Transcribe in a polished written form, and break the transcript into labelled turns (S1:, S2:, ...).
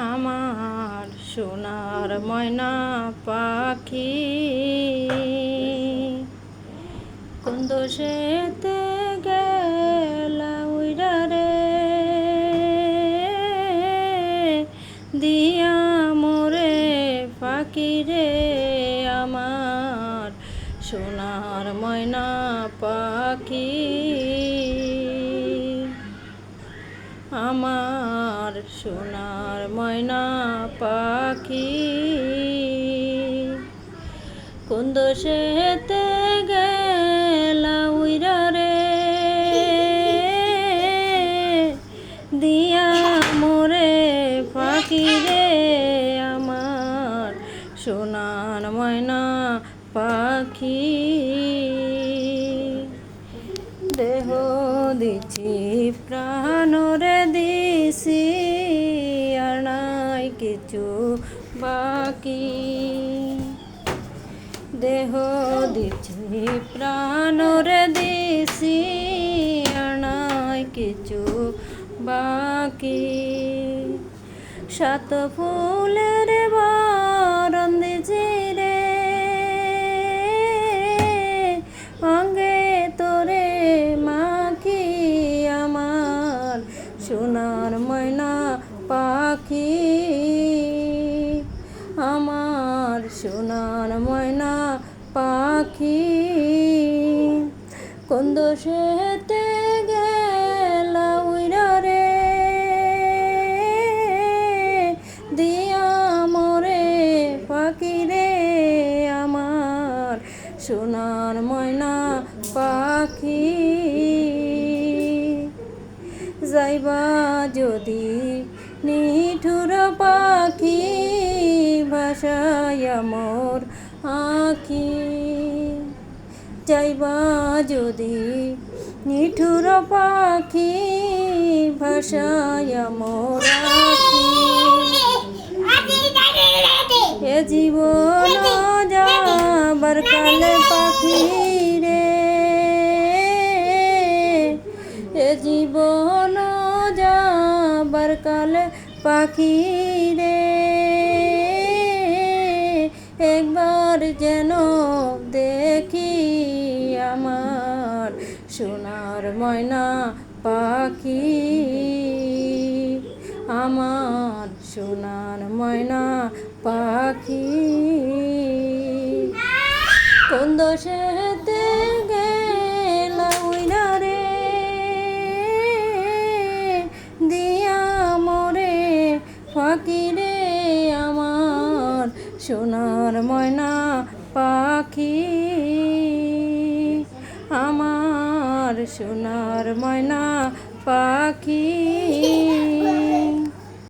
S1: আমার সোনার ময়না পাখি কোন দোষেতে গেলা উইরা রে দিয়া মোরে পাখি রে আমার সোনার ময়না পাখি আমার সোনার ময়না পাখি কোন দোষেতে গেলা উইরা রে দিয়া মোরে পাখি রে আমার সোনার ময়না পাখি দেহ দিছি প্রাণরে দিছি আর নাই কিছু বাকি দেহ দিছি প্রাণরে দিছি আর নাই কিছু বাকি সাত ফুলের বরণ দিছি রে অঙ্গে তোরে মাখি আমার সোনার ময়না পাখি আমার সোনার ময়না পাখি কোন দোষেতে গেলা উইরা রে দিয়া মোরে পাখি রে আমার সোনার ময়না পাখি যাইবা যদি নিঠুর পাখি ভাষায়া মোর আঁখি যাইবা যদি নিঠুর পাখি ভাষায়া মোর আঁখি এ জীবন যাবার কালে পাখি রে এ জীবন যাবার কালে পাখি রে একবার যেন দেখি আমার সোনার ময়না পাখি আমার সোনার ময়না পাখি কোন দোষেতে গেলা উইরা রে দিয়া মোরে পাখি রে আমার সোনার ময়না পাখি আমার সোনার ময়না পাখি।